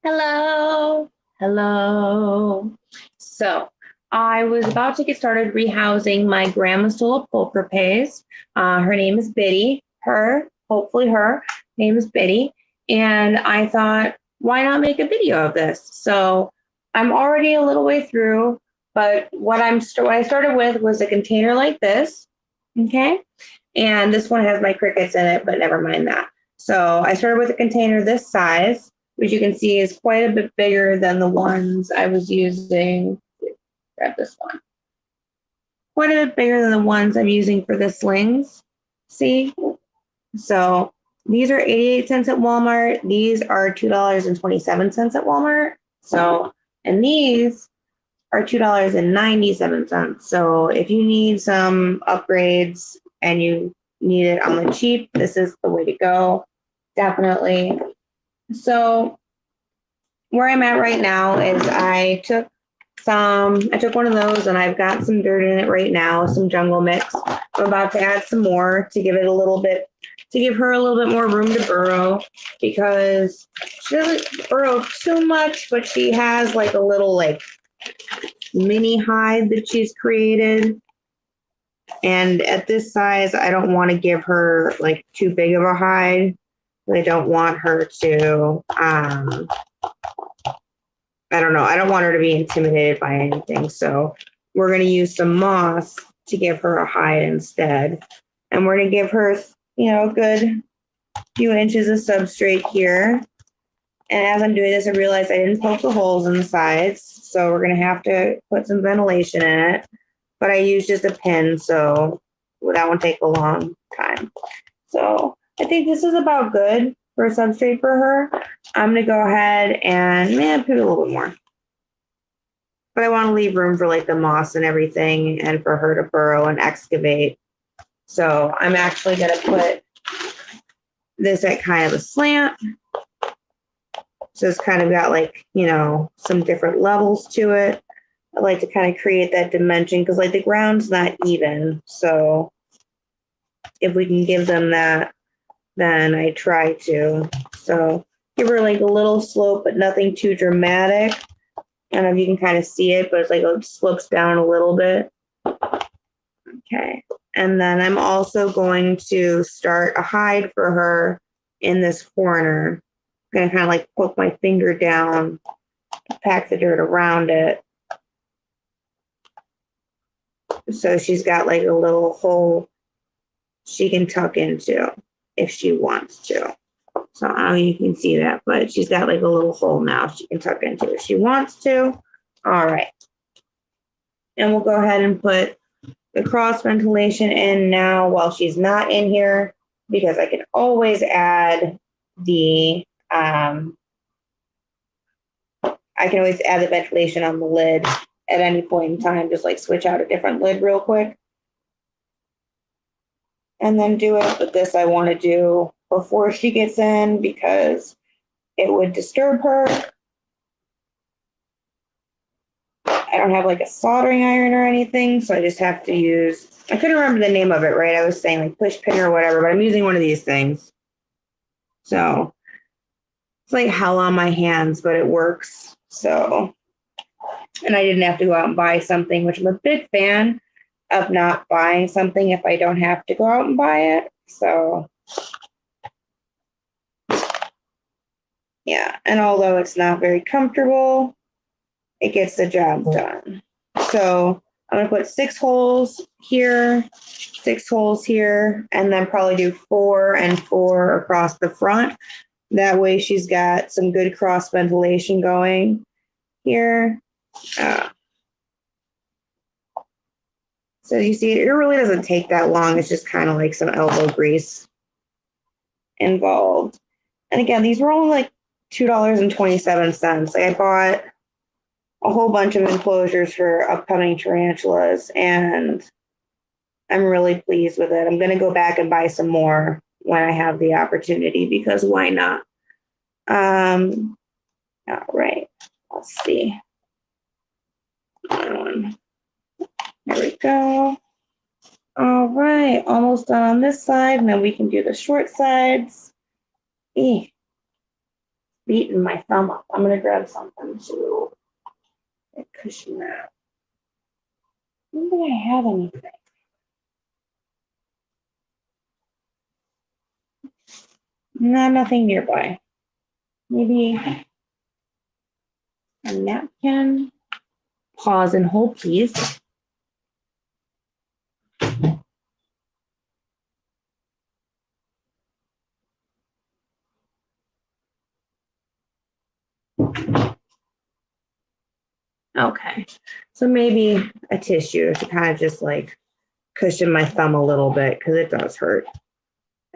Hello. Hello. So I was about to get started rehousing my Grammastola Pulchripes. Her name is Biddy. Hopefully her name is Biddy. And I thought, why not make a video of this? So I'm already a little way through, but what I started with was a container like this. Okay. And this one has my crickets in it, but never mind that. So I started with a container this size, which you can see is quite a bit bigger than the ones I was using. Grab this one. Quite a bit bigger than the ones I'm using for the slings. See? So these are 88 cents at Walmart. These are $2.27 at Walmart. So, and these are $2.97. So if you need some upgrades and you need it on the cheap, this is the way to go. Definitely. So where I'm at right now is I took one of those and I've got some dirt in it right now, some jungle mix. I'm about to add some more to give her a little bit more room to burrow because she doesn't burrow too much, but she has like a little like mini hide that she's created. And at this size, I don't want to give her like too big of a hide. I don't want her to, I don't know. I don't want her to be intimidated by anything. So we're going to use some moss to give her a hide instead. And we're going to give her, a good few inches of substrate here. And as I'm doing this, I realized I didn't poke the holes in the sides. So we're going to have to put some ventilation in it. But I used just a pin, so that won't take a long time. So I think this is about good for a substrate for her. I'm going to go ahead and put a little bit more. But I want to leave room for like the moss and everything and for her to burrow and excavate. So I'm actually going to put this at kind of a slant. So it's kind of got like, some different levels to it. I like to kind of create that dimension because like the ground's not even. So if we can give them that, then I try to. So give her like a little slope, but nothing too dramatic. I don't know if you can kind of see it, but it's like it slopes down a little bit. Okay. And then I'm also going to start a hide for her in this corner. I'm going to kind of like poke my finger down, pack the dirt around it. So she's got like a little hole she can tuck into if she wants to. So I don't know if you can see that, but she's got like a little hole now she can tuck into if she wants to. All right. And we'll go ahead and put the cross ventilation in now while she's not in here because I can always add the ventilation on the lid at any point in time, just like switch out a different lid real quick. And then do it, but this I want to do before she gets in because it would disturb her. I don't have like a soldering iron or anything, so I just have to use, I couldn't remember the name of it, right? I was saying like push pin or whatever, but I'm using one of these things. So it's like hell on my hands, but it works. So, and I didn't have to go out and buy something, which I'm a big fan of not buying something if I don't have to go out and buy it. So yeah, and although it's not very comfortable, it gets the job done. So I'm gonna put 6 holes here, 6 holes here, and then probably do 4 and 4 across the front. That way she's got some good cross ventilation going here. So you see, it really doesn't take that long. It's just kind of like some elbow grease involved. And again, these were only like $2.27. Like I bought a whole bunch of enclosures for upcoming tarantulas, and I'm really pleased with it. I'm going to go back and buy some more when I have the opportunity because why not? All right, let's see. There we go. All right, almost done on this side, and then we can do the short sides. This beating my thumb up. I'm gonna grab something to cushion that. I don't think I have anything. No, nothing nearby. Maybe a napkin. Pause and hold, please. Okay, so maybe a tissue to kind of just like cushion my thumb a little bit because it does hurt.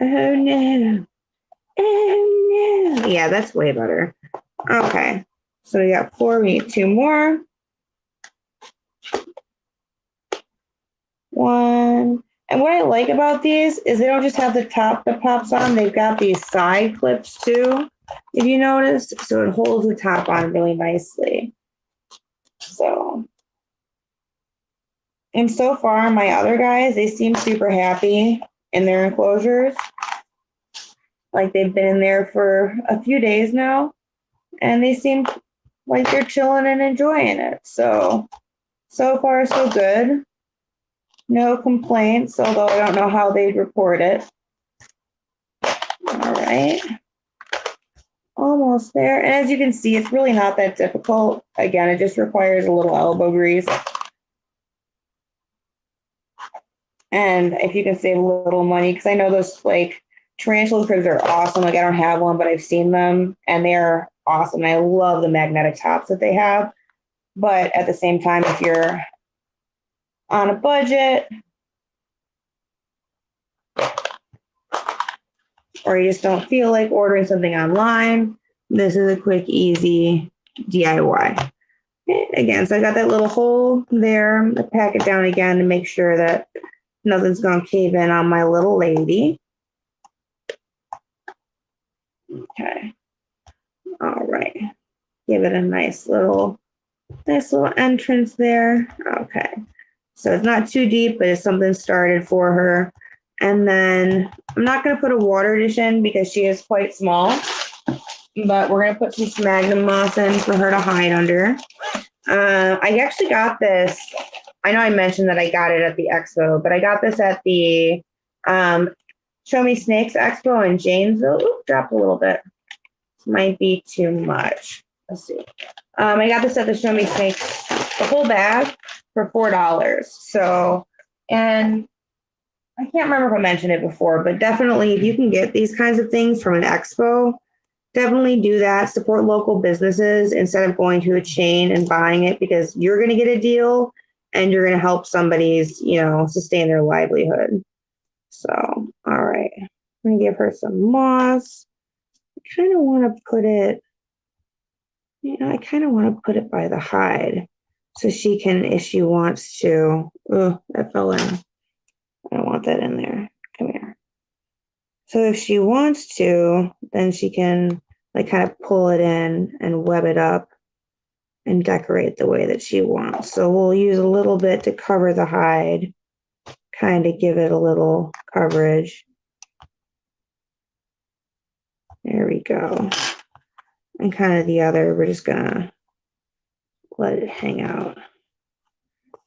Oh no. Oh no. Yeah, that's way better. Okay, so we got 4, we need 2 more. 1. And what I like about these is they don't just have the top that pops on, they've got these side clips too, if you notice. So it holds the top on really nicely. So, and so far, my other guys, they seem super happy in their enclosures. Like they've been in there for a few days now, and they seem like they're chilling and enjoying it. So far, so good. No complaints, although I don't know how they'd report it. All right. Almost there. And as you can see, it's really not that difficult. Again, it just requires a little elbow grease. And if you can save a little money, because I know those like tarantula cribs are awesome. Like I don't have one, but I've seen them and they're awesome. I love the magnetic tops that they have. But at the same time, if you're on a budget or you just don't feel like ordering something online, this is a quick, easy DIY. Again, so I got that little hole there. I pack it down again to make sure that nothing's going to cave in on my little lady. Okay. All right. Give it a nice little entrance there. Okay. So it's not too deep, but it's something started for her. And then I'm not going to put a water dish in because she is quite small, but we're going to put some sphagnum moss in for her to hide under. I actually got this. I know I mentioned that I got it at the expo, but I got this at the Show Me Snakes Expo in Janesville. Ooh, dropped a little bit. This might be too much. Let's see. I got this at the Show Me Snakes, the whole bag for $4. So, and I can't remember if I mentioned it before, but definitely if you can get these kinds of things from an expo, definitely do that. Support local businesses instead of going to a chain and buying it because you're going to get a deal and you're going to help somebody's, sustain their livelihood. So, all right. I'm going to give her some moss. I kind of want to put it, by the hide so she can, if she wants to. Oh, that fell in. I don't want that in there. Come here. So if she wants to, then she can kind of pull it in and web it up and decorate the way that she wants. So we'll use a little bit to cover the hide, kind of give it a little coverage. There we go. And kind of the other, we're just gonna let it hang out.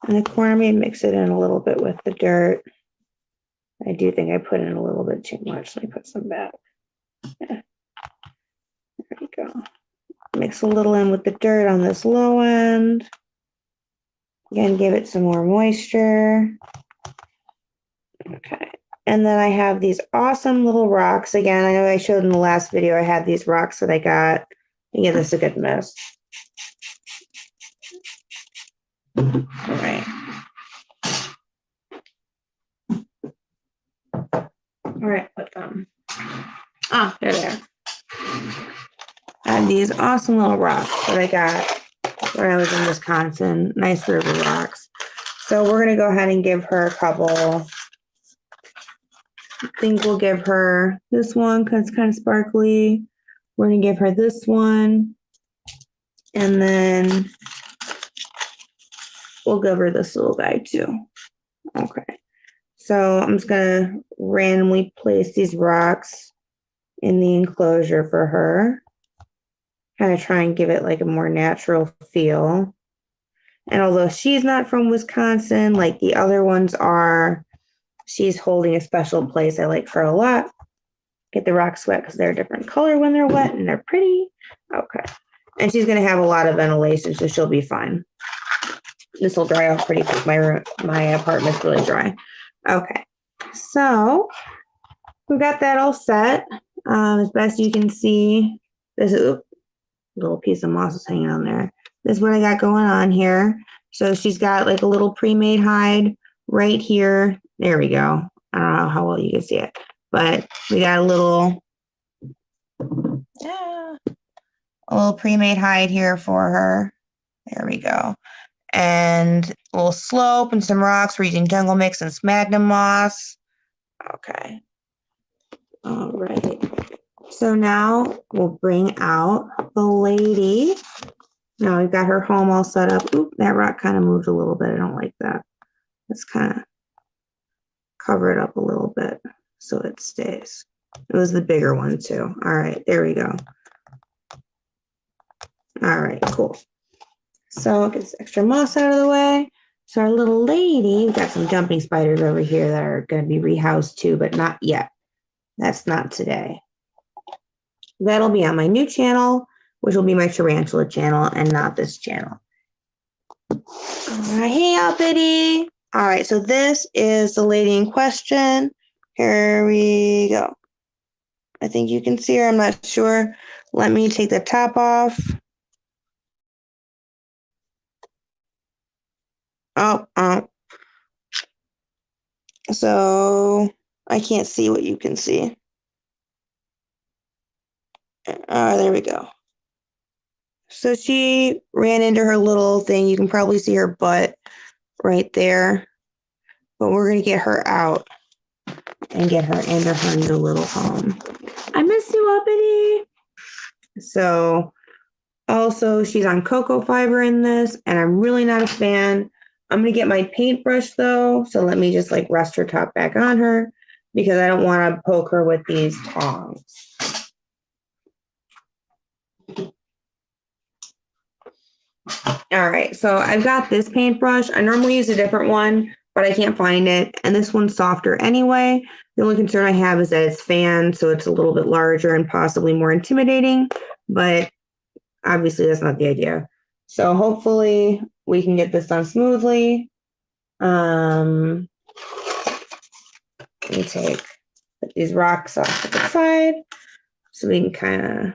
And the corner, may mix it in a little bit with the dirt. I do think I put in a little bit too much. Let me put some back. Yeah. There we go. Mix a little in with the dirt on this low end. Again, give it some more moisture. Okay. And then I have these awesome little rocks. Again, I know I showed in the last video, I had these rocks that I got. And give this a good mess. All right. All right, put them. Ah, there they are. I have these awesome little rocks that I got when I was in Wisconsin. Nice river rocks. So we're going to go ahead and give her a couple. I think we'll give her this one because it's kind of sparkly. We're going to give her this one. And then we'll give her this little guy too. Okay. So I'm just going to randomly place these rocks in the enclosure for her. kind of try and give it like a more natural feel. And although she's not from Wisconsin, like the other ones are, she's holding a special place I like her a lot. Get the rocks wet because they're a different color when they're wet and they're pretty. Okay. And she's going to have a lot of ventilation, so she'll be fine. This will dry out pretty quick. My apartment's really dry. Okay. So we got that all set. As best you can see, this is, little piece of moss is hanging on there. This is what I got going on here. So she's got like a little pre-made hide right here. There we go. I don't know how well you can see it, but we got a little pre-made hide here for her. There we go. And a little slope and some rocks. We're using jungle mix and sphagnum moss. Okay. All right. So now we'll bring out the lady. Now we've got her home all set up. Oop, that rock kind of moved a little bit. I don't like that. Let's kind of cover it up a little bit so it stays. It was the bigger one too. All right, there we go. All right, cool. So get this extra moss out of the way. So our little lady, we've got some jumping spiders over here that are going to be rehoused too, but not yet. That's not today. That'll be on my new channel, which will be my tarantula channel and not this channel. All right, hey, Uppity. All right, so this is the lady in question. Here we go. I think you can see her. I'm not sure. Let me take the top off. Oh. So I can't see what you can see. There we go. So she ran into her little thing. You can probably see her butt right there. But we're going to get her out and get her into her new little home. I miss you, Uppity. So also she's on cocoa fiber in this, and I'm really not a fan. I'm going to get my paintbrush though. So let me just like rest her top back on her because I don't want to poke her with these tongs. All right, so I've got this paintbrush. I normally use a different one, but I can't find it. And this one's softer anyway. The only concern I have is that it's fanned, so it's a little bit larger and possibly more intimidating, but obviously that's not the idea. So hopefully we can get this done smoothly. Let me put these rocks off to the side so we can kind of,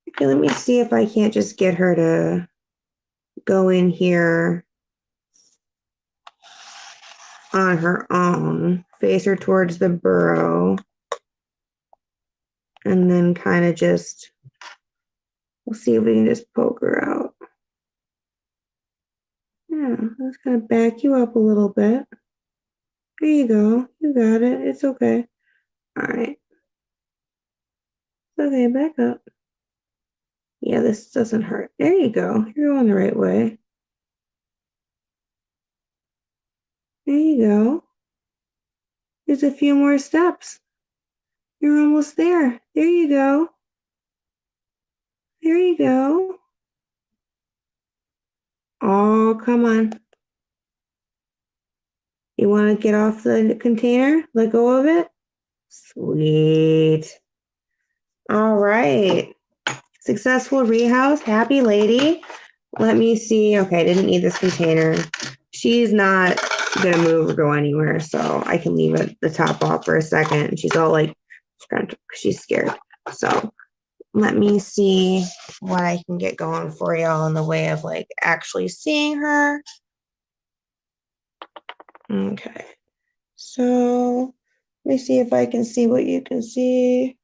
okay, let me see if I can't just get her to go in here on her own, face her towards the burrow, and then kind of just, we'll see if we can just poke her out. Yeah, let's kind of back you up a little bit. There you go. You got it. It's okay. All right. It's okay. Back up. Yeah, this doesn't hurt. There you go. You're going the right way. There you go. There's a few more steps. You're almost there. There you go. There you go. Oh, come on. You want to get off the container? Let go of it? Sweet. All right. Successful rehouse. Happy lady. Let me see. Okay, I didn't need this container. She's not going to move or go anywhere, so I can leave it the top off for a second. She's all like, she's scared. So let me see what I can get going for y'all in the way of like actually seeing her. Okay. So let me see if I can see what you can see.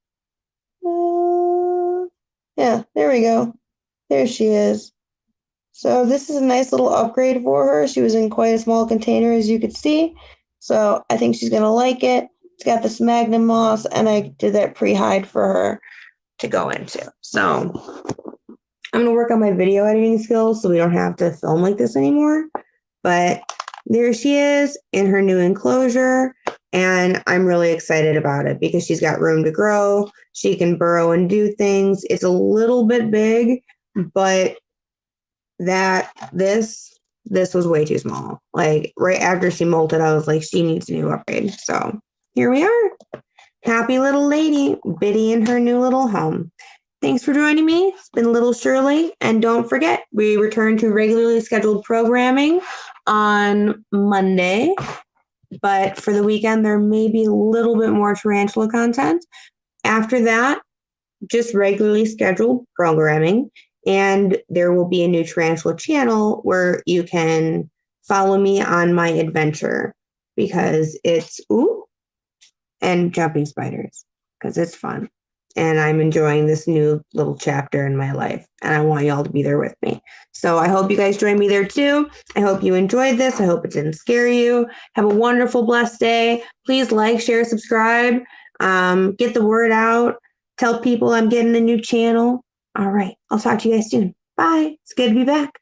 Yeah, there we go. There she is. So this is a nice little upgrade for her. She was in quite a small container, as you could see. So I think she's going to like it. It's got this magnum moss, and I did that pre-hide for her to go into. So I'm going to work on my video editing skills so we don't have to film like this anymore. But there she is in her new enclosure. And I'm really excited about it because she's got room to grow. She can burrow and do things. It's a little bit big, but this was way too small. Like right after she molted, I was like, she needs a new upgrade. So here we are. Happy little lady, Biddy in her new little home. Thanks for joining me. It's been little Shirley. And don't forget, we return to regularly scheduled programming on Monday. But for the weekend, there may be a little bit more tarantula content. After that, just regularly scheduled programming. And there will be a new tarantula channel where you can follow me on my adventure because it's and jumping spiders because it's fun. And I'm enjoying this new little chapter in my life. And I want y'all to be there with me. So I hope you guys join me there too. I hope you enjoyed this. I hope it didn't scare you. Have a wonderful, blessed day. Please like, share, subscribe. Get the word out. Tell people I'm getting a new channel. All right. I'll talk to you guys soon. Bye. It's good to be back.